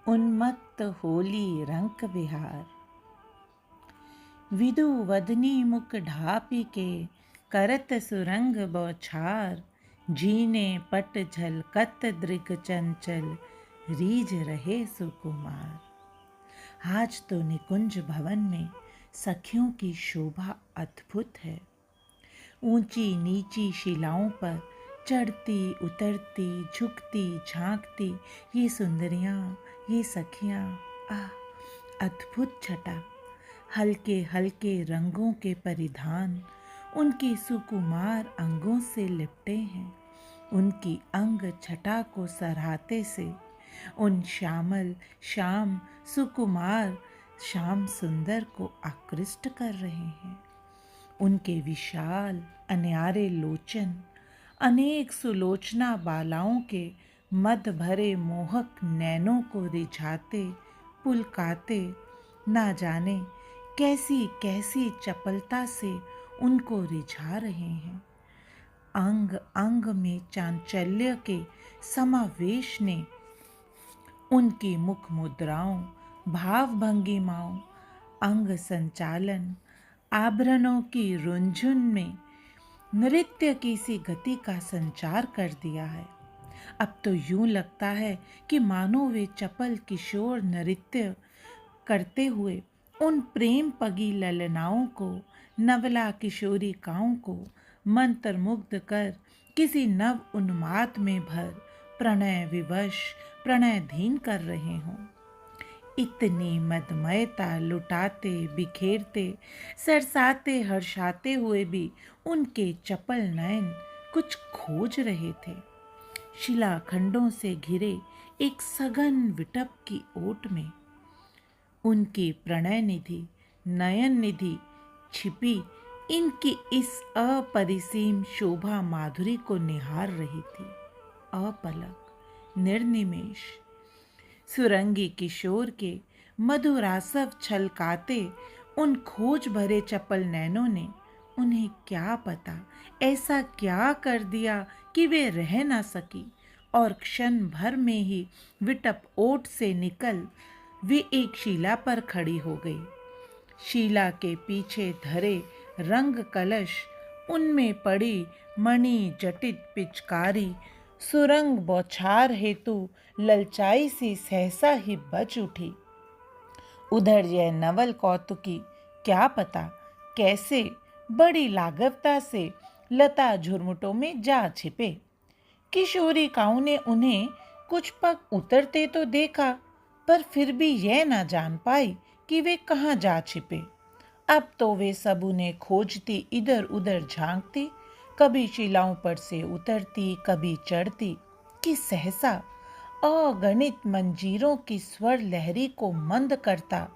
उन्मत्त होली रंक विहार। विदु वदनी मुख ढापी के करत सुरंग बौछार। जीने पट झलकत दृग चंचल रीझ रहे सुकुमार। आज तो निकुंज भवन में सखियों की शोभा अद्भुत है। ऊंची नीची शिलाओं पर चढ़ती उतरती झुकती झांकती ये सुंदरियां, ये सखियां, अद्भुत छटा। हल्के हल्के रंगों के परिधान उनकी सुकुमार अंगों से लिपटे हैं। उनकी अंग छटा को सराहते से उन श्यामल श्याम सुकुमार श्याम सुंदर को आकृष्ट कर रहे हैं। उनके विशाल अन्यारे लोचन अनेक सुलोचना बालाओं के मद भरे मोहक नैनों को रिझाते पुलकाते, ना जाने कैसी कैसी चपलता से उनको रिझा रहे हैं। अंग अंग में चांचल्य के समावेश ने उनकी मुख मुद्राओं, भाव भंगिमाओं, अंग संचालन, आभरणों की रुंझुन में नृत्य की सी गति का संचार कर दिया है। अब तो यूं लगता है कि मानो वे चपल किशोर नृत्य करते हुए उन प्रेम पगी ललनाओं को, नवला किशोरिकाओं को मंत्रमुग्ध कर किसी नव उन्माद में भर प्रणय विवश प्रणयधीन कर रहे हों। इतनी मदमयता लुटाते बिखेरते सरसाते हर्षाते हुए भी उनके चपल नयन कुछ खोज रहे थे। शिलाखंडों से घिरे एक सघन विटप की ओट में उनकी प्रणय निधि नयन निधि छिपी इनकी इस अपरिसीम शोभा माधुरी को निहार रही थी। अपलक निर्निमेष सुरंगी किशोर के मधुरासव छलकाते उन खोज भरे चपल नैनों ने उन्हें क्या पता ऐसा क्या कर दिया कि वे रह ना सकी और क्षण भर में ही विटप ओट से निकल वे एक शिला पर खड़ी हो गई। शिला के पीछे धरे रंग कलश, उनमें पड़ी मणि जटित पिचकारी सुरंग बौछार हेतु ललचाई सी सहसा ही बच उठी। उधर यह नवल कौतुकी क्या पता कैसे बड़ी लाघवता से लता झुरमुटों में जा छिपे। किशोरिकाओं ने उन्हें कुछ पग उतरते तो देखा, पर फिर भी यह ना जान पाई कि वे कहाँ जा छिपे। अब तो वे सब उन्हें खोजती इधर उधर झांकती, कभी शिलाओं पर से उतरती कभी चढ़ती कि सहसा अगणित मंजीरों की स्वर लहरी को मंद करता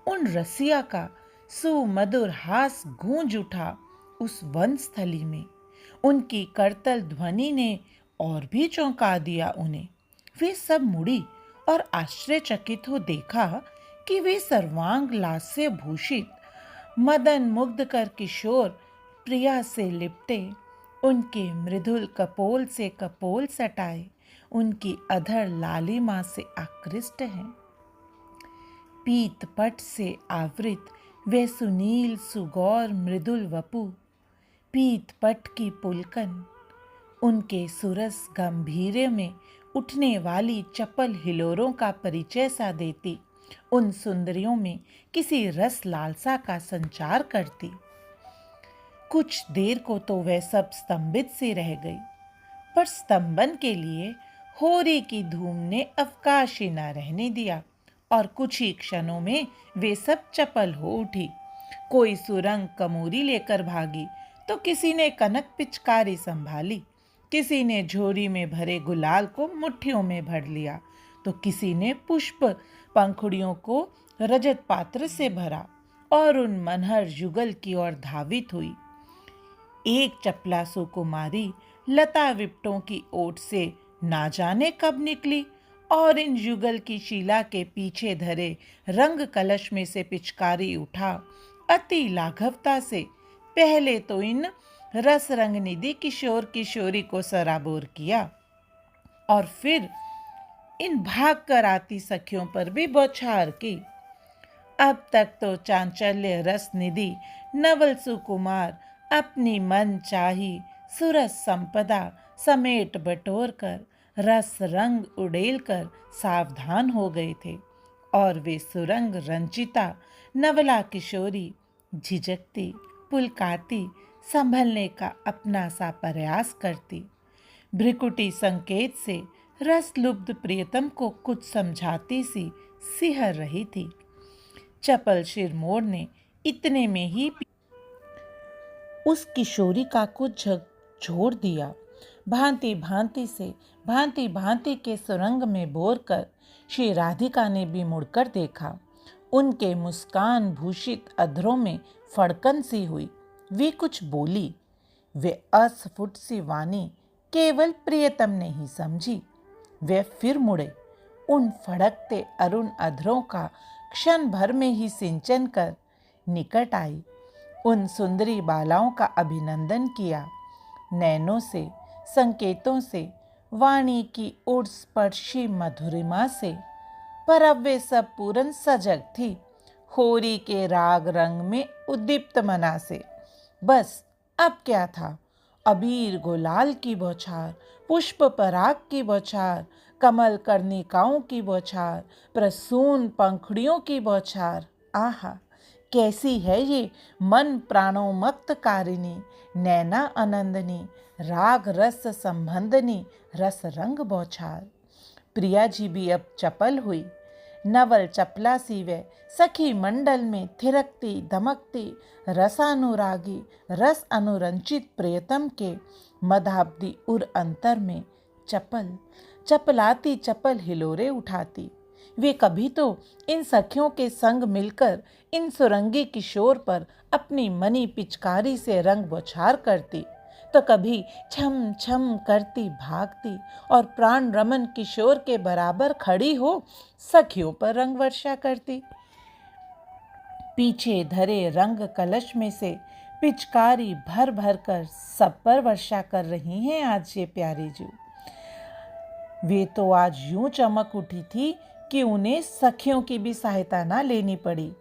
उन रसिया का सुमधुर हास गूंज उठा उस वनस्थली में। उनकी करतल ध्वनि ने और भी चौंका दिया उन्हें। वे सब मुड़ी और आश्चर्यचकित हो देखा कि वे सर्वांग लास्य भूषित मदन मुग्ध कर किशोर प्रिया से लिपटे, उनके मृदुल कपोल से कपोल सटाए, उनकी अधर लालिमा से आकृष्ट हैं। पीत पट से आवृत वे सुनील सुगौर मृदुल वपु, पीत पट की पुलकन उनके सुरस गंभीरे में उठने वाली चपल हिलोरों का परिचय सा देती, उन सुंदरियों में किसी रस लालसा का संचार करती। कुछ देर को तो वह सब स्तंभित सी रह गई, पर स्तंभन के लिए होरी की धूम ने अवकाश ही न रहने दिया और कुछ ही क्षणों में वे सब चपल हो उठी। कोई सुरंग कमोरी लेकर भागी तो किसी ने कनक पिचकारी संभाली, किसी ने झोरी में भरे गुलाल को मुट्ठियों में भर लिया तो किसी ने पुष्प पंखुड़ियों को रजत पात्र से भरा और उन मनहर युगल की ओर धावित हुई। एक चपला सुकुमारी लता विपटों की ओट से ना जाने कब निकली और इन युगल की शिला के पीछे धरे रंग कलश में से पिचकारी उठा अति लाघवता से पहले तो इन रस रंग निधि किशोर किशोरी को सराबोर किया और फिर इन भाग कर आती सखियों पर भी बौछार की। अब तक तो चांचल्य रस निधि नवल सुकुमार अपनी मन चाही सुरस संपदा समेट बटोर कर रस रंग उड़ेल कर सावधान हो गए थे, और वे सुरंग रंजिता नवला किशोरी झिझकती पुलकाती संभलने का अपना सा प्रयास करती। भ्रिकुटी संकेत से रस लुब्ध प्रियतम को कुछ समझाती सी सिहर रही थी। चपल शिरमोर ने इतने में ही उस किशोरी का कुछ छोड़ दिया। भांति भांति के सुरंग में बोर कर श्री राधिका ने भी मुड़कर देखा। उनके मुस्कान भूषित अधरों में फड़कन सी हुई। वे कुछ बोली। वे अस्फुट सी वाणी केवल प्रियतम ने ही समझी। वे फिर मुड़े, उन फड़कते अरुण अधरों का क्षण भर में ही सिंचन कर निकट आई। उन सुंदरी बालाओं का अभिनंदन किया। नैनों से, संकेतों से, वाणी की उड़ स्पर्शी मधुरिमा से, पर अब वे सब पूरन सजग थी, होरी के राग रंग में उद्दीप्त मना से। बस अब क्या था? अबीर गुलाल की बौछार, पुष्प पराग की बौछार, कमल कर्णिकाओं की बौछार, प्रसून पंखुड़ियों की बौछार। आहा, कैसी है ये मन प्राणोमक्त कारिणी, नैना आनंदनी, राग रस संबंधनी, रस रंग बौछार। प्रिया जी भी अब चपल हुई। नवल चपला सी वे सखी मंडल में थिरकती धमकती रसानुरागी रस अनुरंचित प्रियतम के मदाब्दी उर अंतर में चपलाती चपल हिलोरे उठाती। वे कभी तो इन सखियों के संग मिलकर इन सुरंगी किशोर पर अपनी मनी पिचकारी से रंग बौछार करती, तो कभी छम छम करती भागती और प्राण रमन किशोर के बराबर खड़ी हो सखियों पर रंग वर्षा करती। पीछे धरे रंग कलश में से पिचकारी भर भर कर सब पर वर्षा कर रही हैं आज ये प्यारी जी। वे तो आज यूं चमक उठी थी कि उन्हें सखियों की भी सहायता ना लेनी पड़ी।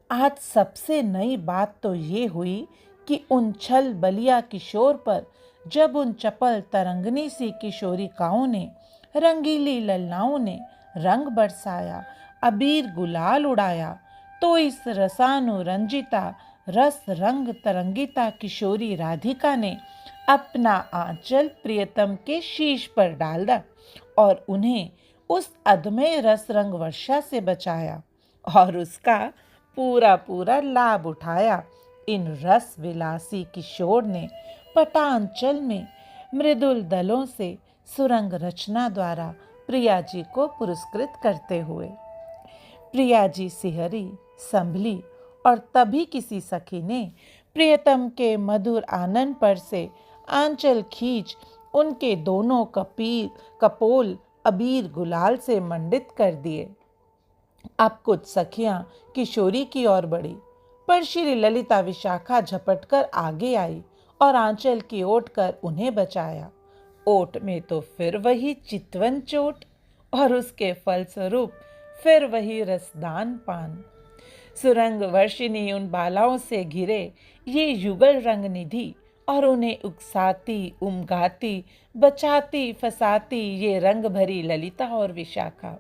आज सबसे नई बात तो ये हुई कि उन छल बलिया किशोर पर जब उन चपल तरंगनी सी किशोरिकाओं ने, रंगीली ललनाओं ने रंग बरसाया, अबीर गुलाल उड़ाया, तो इस रसानुरंजिता रस रंग तरंगिता किशोरी राधिका ने अपना आंचल प्रियतम के शीश पर डाला और उन्हें उस अधमय रस रंग वर्षा से बचाया और उसका पूरा पूरा लाभ उठाया। इन रस विलासी किशोर ने पटांचल में मृदुल दलों से सुरंग रचना द्वारा प्रिया जी को पुरस्कृत करते हुए। प्रिया जी सिहरी संभली और तभी किसी सखी ने प्रियतम के मधुर आनंद पर से आंचल खींच उनके दोनों कपोल अबीर गुलाल से मंडित कर दिए। अब कुछ सखियां किशोरी की ओर बढ़ी, पर श्री ललिता विशाखा झपटकर आगे आई और आंचल की ओट कर उन्हें बचाया। ओट में तो फिर वही चितवन चोट और उसके फलस्वरूप फिर वही रसदान पान। सुरंग वर्षिनी उन बालाओं से घिरे ये युगल रंग निधि और उन्हें उकसाती उमगाती बचाती फसाती ये रंग भरी ललिता और विशाखा।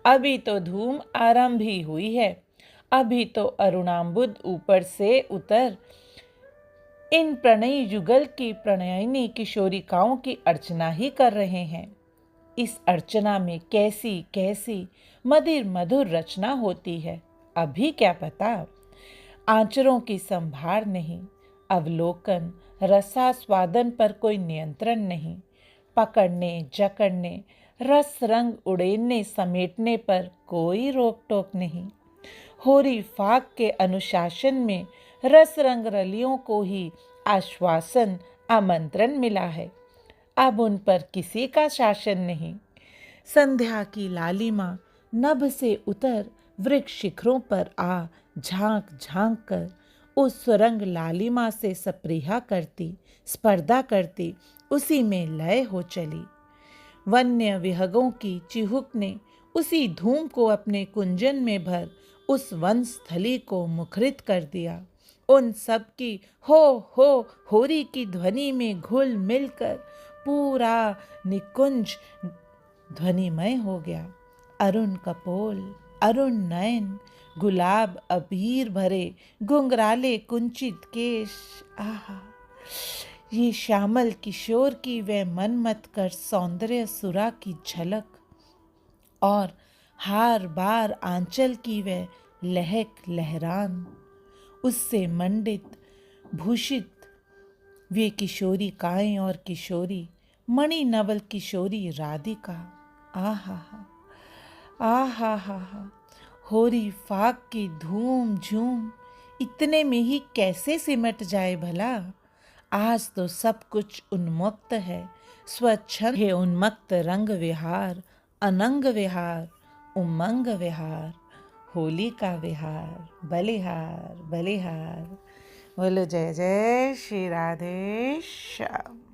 अभी तो धूम आरंभ ही हुई है। अभी तो अरुणांबुद ऊपर से उतर इन प्रणयी युगल की प्रणयिनी किशोरिकाओं की अर्चना ही कर रहे हैं। इस अर्चना में कैसी कैसी मधुर मधुर रचना होती है अभी क्या पता। आंचरों की संभार नहीं, अवलोकन रसास्वादन पर कोई नियंत्रण नहीं, पकड़ने जकड़ने रस रंग उड़ेलने समेटने पर कोई रोक टोक नहीं। होरी फाक के अनुशासन में रस रंग रलियों को ही आश्वासन आमंत्रण मिला है। अब उन पर किसी का शासन नहीं। संध्या की लालिमा नभ से उतर वृक्ष शिखरों पर आ झांक झांक कर उस सुरंग लालिमा से सप्रिया करती स्पर्धा करती उसी में लय हो चली। वन्य विहगों की चिहुक ने उसी धूम को अपने कुंजन में भर उस वन स्थली को मुखरित कर दिया। उन सब की हो होरी की ध्वनि में घुल मिलकर पूरा निकुंज ध्वनिमय हो गया। अरुण कपोल, अरुण नयन, गुलाब अबीर भरे घुंघराले कुंचित केश, आहा, ये श्यामल किशोर की वह मनमत कर सौंदर्य सुरा की झलक, और हार बार आंचल की वह लहक लहरान, उससे मंडित भूषित वे किशोरी काएं और किशोरी मणि नवल किशोरी राधिका, आहा आहा हा, होरी फाक की धूम झूम इतने में ही कैसे सिमट जाए भला। आज तो सब कुछ उन्मुक्त है, स्वच्छंद है उन्मत्त रंग विहार, अनंग विहार, उमंग विहार, होली का विहार, बलिहार बलिहार। बोलो जय जय श्री राधे श्याम।